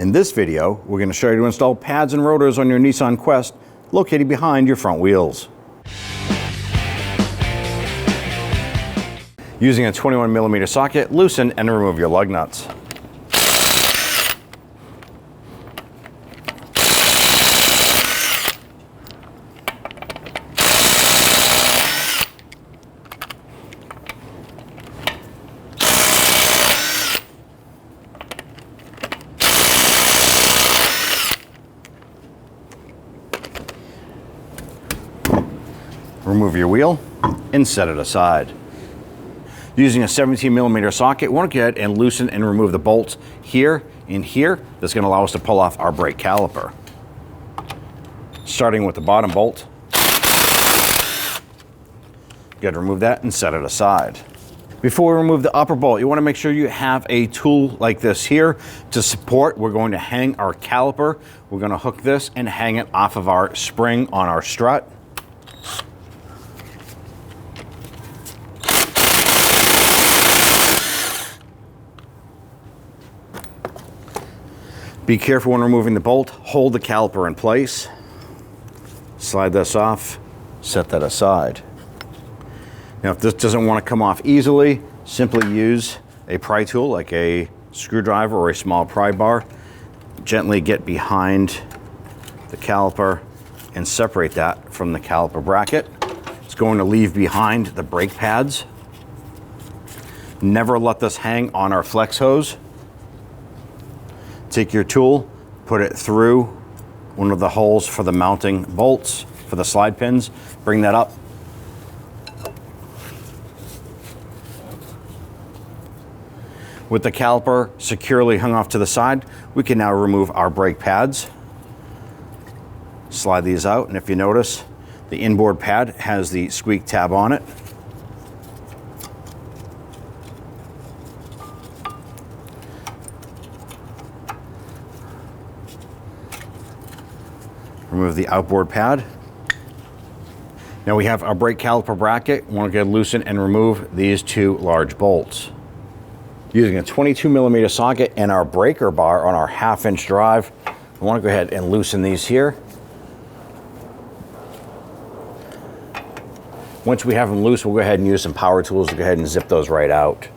In this video, we're going to show you how to install pads and rotors on your Nissan Quest located behind your front wheels. Using a 21mm socket, loosen and remove your lug nuts. Remove your wheel and set it aside. Using a 17mm socket, we want to go ahead and loosen and remove the bolts here and here. That's going to allow us to pull off our brake caliper. Starting with the bottom bolt, you got to remove that and set it aside. Before we remove the upper bolt, you want to make sure you have a tool like this here to support. We're going to hang our caliper. We're going to hook this and hang it off of our spring on our strut. Be careful when removing the bolt. Hold the caliper in place. Slide this off, set that aside. Now if this doesn't want to come off easily, simply use a pry tool like a screwdriver or a small pry bar. Gently get behind the caliper and separate that from the caliper bracket. It's going to leave behind the brake pads. Never let this hang on our flex hose. Take your tool, put it through one of the holes for the mounting bolts, for the slide pins, bring that up. With the caliper securely hung off to the side, we can now remove our brake pads. Slide these out, and if you notice, the inboard pad has the squeak tab on it. Remove the outboard pad. Now we have our brake caliper bracket. We want to get loosen and remove these two large bolts. Using a 22mm socket and our breaker bar on our 1/2-inch drive, we want to go ahead and loosen these here. Once we have them loose, we'll go ahead and use some power tools to go ahead and zip those right out.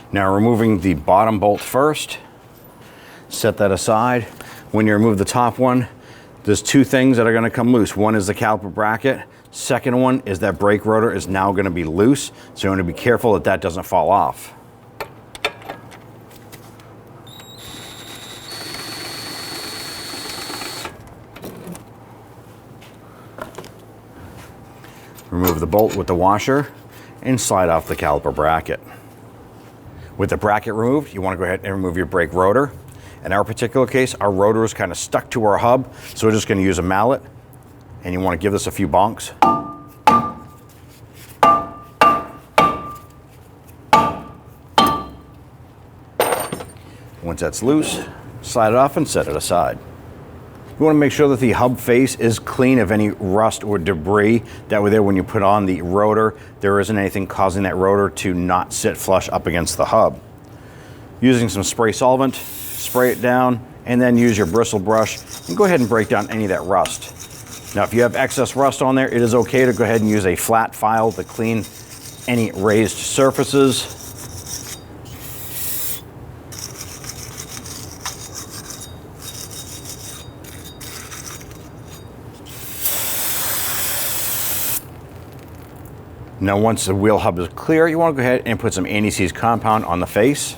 Now removing the bottom bolt first, set that aside. When you remove the top one, there's two things that are going to come loose. One is the caliper bracket. Second one is that brake rotor is now going to be loose, so you want to be careful that that doesn't fall off. Remove the bolt with the washer and slide off the caliper bracket. With the bracket removed, you want to go ahead and remove your brake rotor. In our particular case, our rotor is kind of stuck to our hub, so we're just going to use a mallet, and you want to give this a few bonks. Once that's loose, slide it off and set it aside. You want to make sure that the hub face is clean of any rust or debris. That way there, when you put on the rotor, there isn't anything causing that rotor to not sit flush up against the hub. Using some spray solvent, spray it down, and then use your bristle brush and go ahead and break down any of that rust. Now, if you have excess rust on there, it is okay to go ahead and use a flat file to clean any raised surfaces. Now once the wheel hub is clear, you want to go ahead and put some anti-seize compound on the face.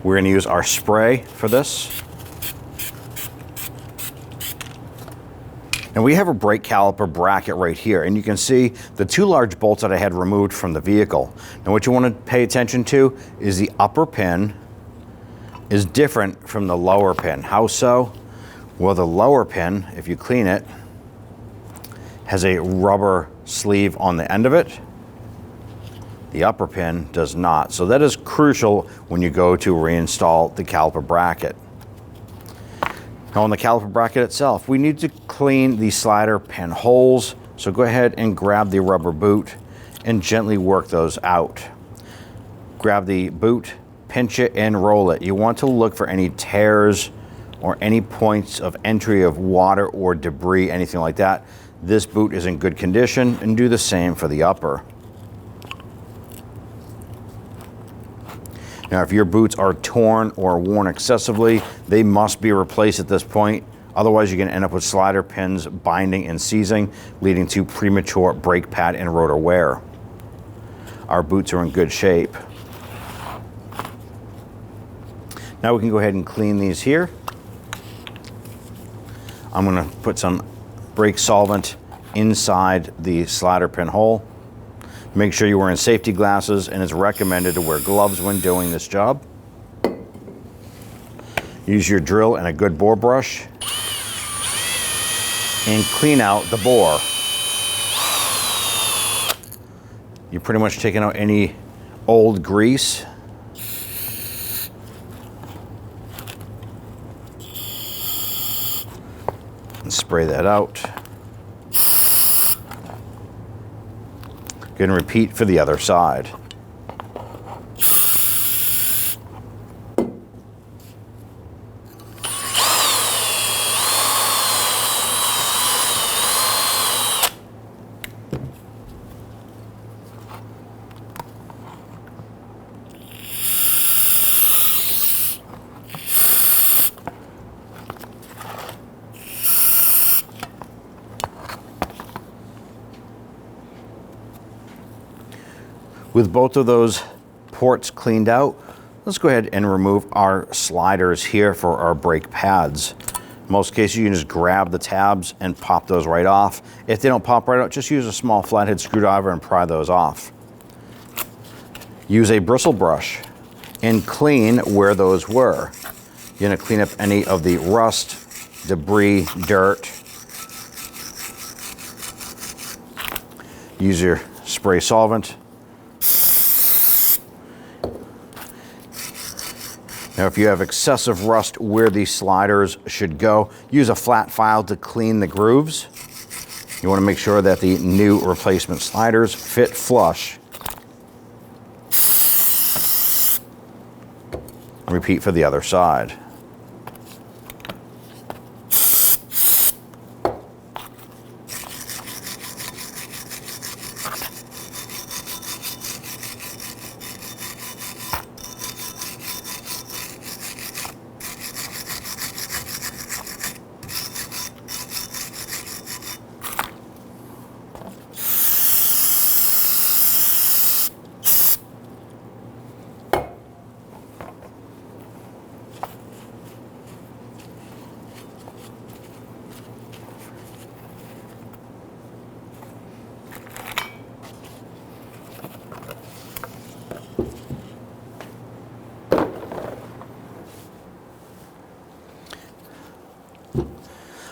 We're going to use our spray for this. And we have a brake caliper bracket right here, and you can see the two large bolts that I had removed from the vehicle. Now what you want to pay attention to is the upper pin is different from the lower pin. How so? Well, the lower pin, if you clean it, has a rubber sleeve on the end of it. The upper pin does not. So that is crucial when you go to reinstall the caliper bracket. Now on the caliper bracket itself, we need to clean the slider pin holes. So go ahead and grab the rubber boot and gently work those out. Grab the boot, pinch it and roll it. You want to look for any tears or any points of entry of water or debris, anything like that. This boot is in good condition, and do the same for the upper. Now, if your boots are torn or worn excessively, they must be replaced at this point. Otherwise, you're going to end up with slider pins binding and seizing, leading to premature brake pad and rotor wear. Our boots are in good shape. Now we can go ahead and clean these here. I'm going to put some brake solvent inside the slider pin hole. Make sure you're wearing safety glasses, and it's recommended to wear gloves when doing this job. Use your drill and a good bore brush and clean out the bore. You're pretty much taking out any old grease. And spray that out. Go ahead and repeat for the other side. With both of those ports cleaned out, let's go ahead and remove our sliders here for our brake pads. In most cases, you can just grab the tabs and pop those right off. If they don't pop right out, just use a small flathead screwdriver and pry those off. Use a bristle brush and clean where those were. You're going to clean up any of the rust, debris, dirt. Use your spray solvent. Now, if you have excessive rust where these sliders should go, use a flat file to clean the grooves. You want to make sure that the new replacement sliders fit flush. Repeat for the other side.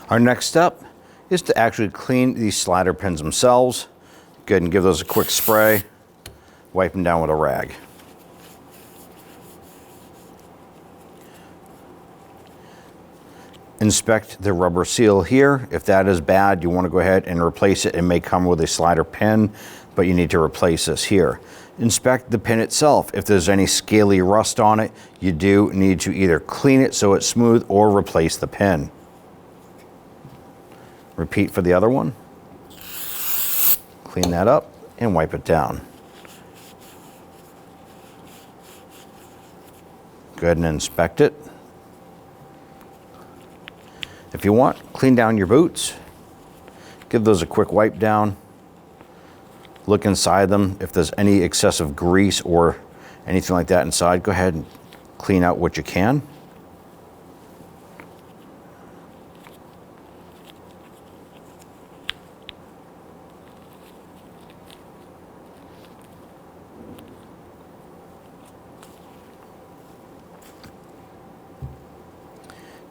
Our next step is to actually clean these slider pins themselves. Go ahead and give those a quick spray. Wipe them down with a rag. Inspect the rubber seal here. If that is bad, you want to go ahead and replace it. It may come with a slider pin, but you need to replace this here. Inspect the pin itself. If there's any scaly rust on it, you do need to either clean it so it's smooth or replace the pin. Repeat for the other one. Clean that up and wipe it down. Go ahead and inspect it. If you want, clean down your boots. Give those a quick wipe down. Look inside them. If there's any excessive grease or anything like that inside, go ahead and clean out what you can.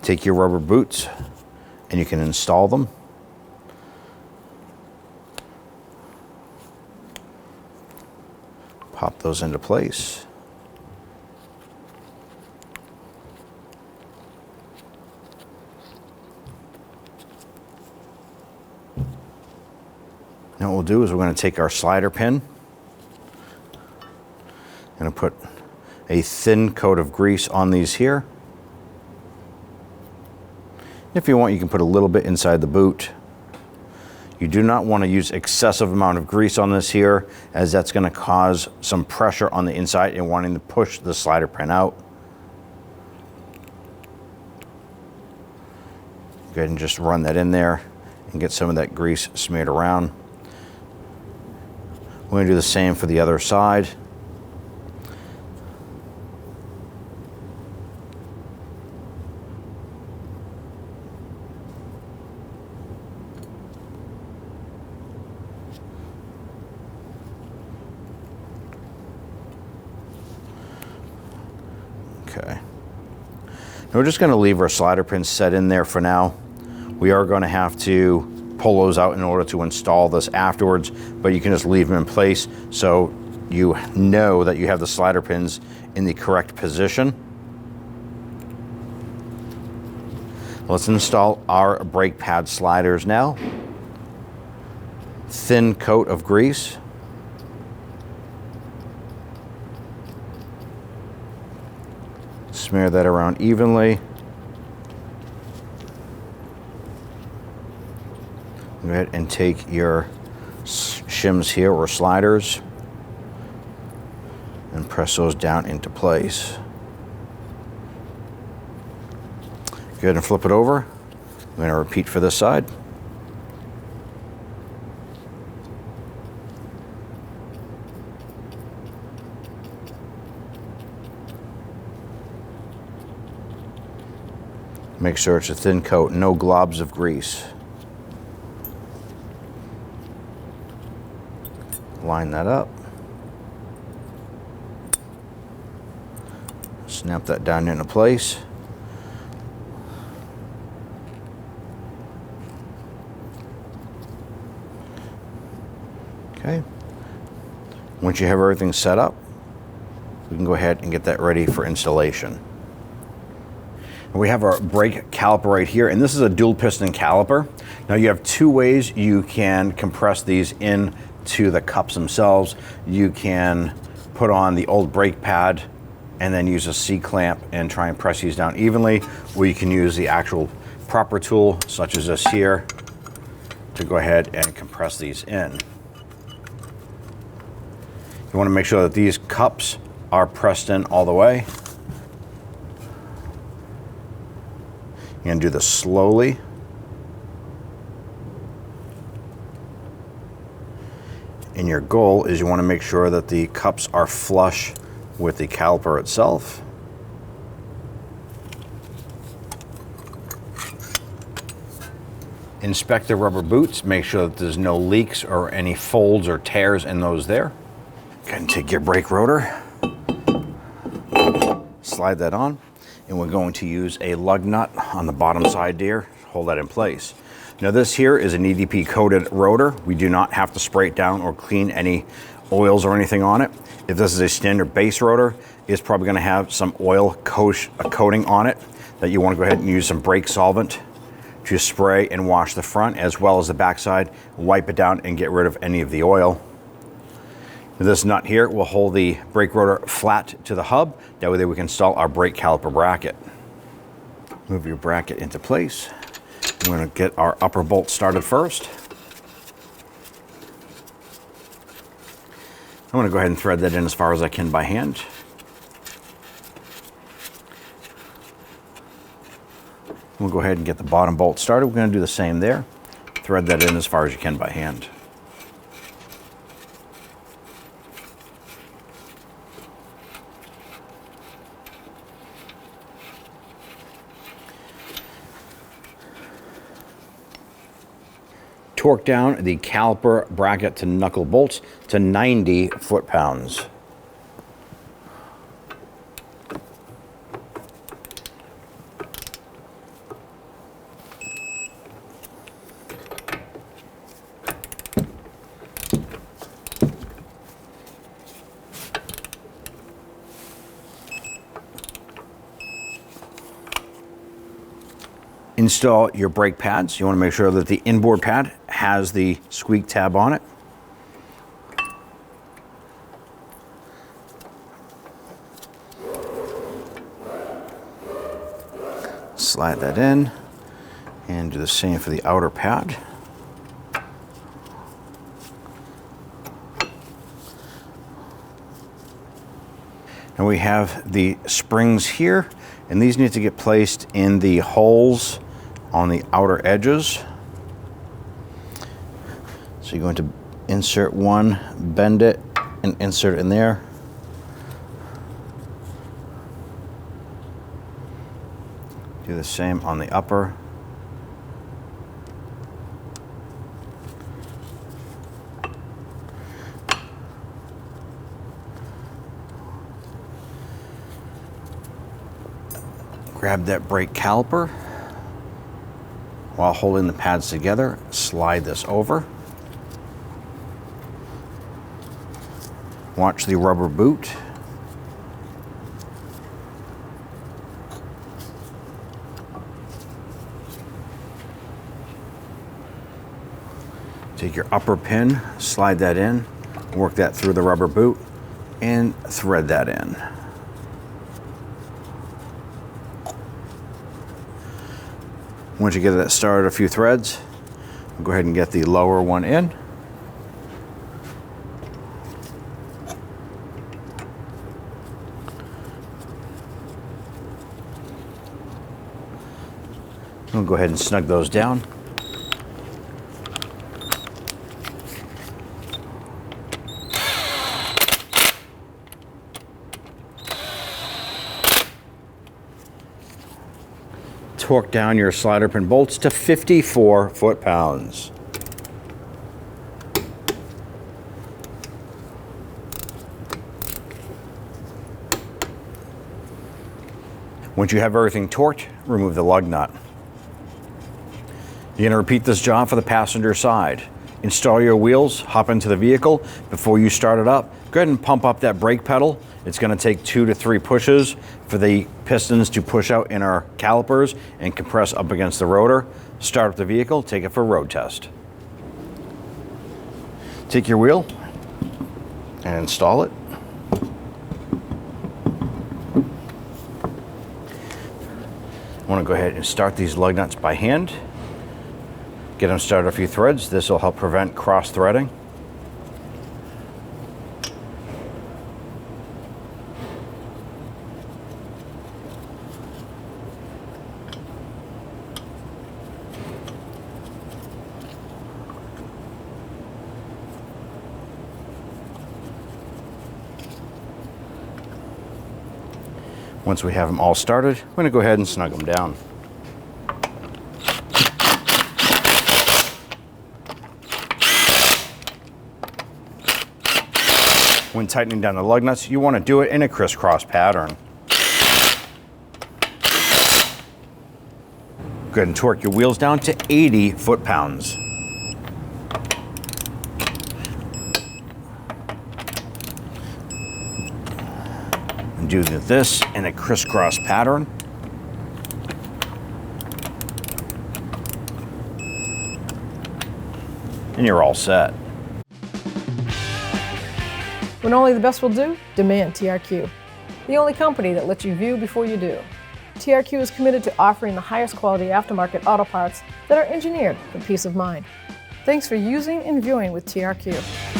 Take your rubber boots and you can install them. Pop those into place. Now what we'll do is we're going to take our slider pin and put a thin coat of grease on these here. If you want, you can put a little bit inside the boot. You do not want to use excessive amount of grease on this here, as that's going to cause some pressure on the inside and wanting to push the slider pin out. Go ahead and just run that in there and get some of that grease smeared around. We're going to do the same for the other side. Okay. Now we're just going to leave our slider pins set in there for now. We are going to have to pull those out in order to install this afterwards, but you can just leave them in place so you know that you have the slider pins in the correct position. Let's install our brake pad sliders now. Thin coat of grease. Smear that around evenly. Go ahead and take your shims here, or sliders, and press those down into place. Go ahead and flip it over. I'm going to repeat for this side. Make sure it's a thin coat, no globs of grease. Line that up. Snap that down into place. Okay. Once you have everything set up, we can go ahead and get that ready for installation. We have our brake caliper right here, and this is a dual piston caliper. Now you have two ways you can compress these in to the cups themselves. You can put on the old brake pad and then use a C-clamp and try and press these down evenly, or you can use the actual proper tool, such as this here, to go ahead and compress these in. You want to make sure that these cups are pressed in all the way. You're going to do this slowly. And your goal is you want to make sure that the cups are flush with the caliper itself. Inspect the rubber boots, make sure that there's no leaks or any folds or tears in those there. Go ahead and take your brake rotor, slide that on, and we're going to use a lug nut on the bottom side here, hold that in place. Now this here is an EDP coated rotor. We do not have to spray it down or clean any oils or anything on it. If this is a standard base rotor, it's probably going to have some oil coating on it that you want to go ahead and use some brake solvent to spray and wash the front as well as the backside, wipe it down and get rid of any of the oil. This nut here will hold the brake rotor flat to the hub. That way we can install our brake caliper bracket. Move your bracket into place. I'm going to get our upper bolt started first. I'm going to go ahead and thread that in as far as I can by hand. We'll go ahead and get the bottom bolt started. We're going to do the same there. Thread that in as far as you can by hand. Torque down the caliper bracket to knuckle bolts to 90 foot-pounds. install your brake pads. You want to make sure that the inboard pad has the squeak tab on it. Slide that in and do the same for the outer pad. And we have the springs here, and these need to get placed in the holes on the outer edges. So you're going to insert one, bend it, and insert it in there. Do the same on the upper. Grab that brake caliper. While holding the pads together, slide this over. Watch the rubber boot. Take your upper pin, slide that in, work that through the rubber boot, and thread that in. Once you get that started, a few threads, go ahead and get the lower one in. We'll go ahead and snug those down. Torque down your slider pin bolts to 54 foot-pounds. Once you have everything torqued, remove the lug nut. You're going to repeat this job for the passenger side. Install your wheels, hop into the vehicle. Before you start it up, go ahead and pump up that brake pedal. It's going to take 2 to 3 pushes for the pistons to push out in our calipers and compress up against the rotor. Start up the vehicle, take it for a road test. Take your wheel and install it. I want to go ahead and start these lug nuts by hand. Get them started a few threads. This will help prevent cross-threading. Once we have them all started, we're going to go ahead and snug them down. When tightening down the lug nuts, you want to do it in a crisscross pattern. Go ahead and torque your wheels down to 80 foot-pounds. And do this in a crisscross pattern. And you're all set. When only the best will do, demand TRQ. The only company that lets you view before you do. TRQ is committed to offering the highest quality aftermarket auto parts that are engineered for peace of mind. Thanks for using and viewing with TRQ.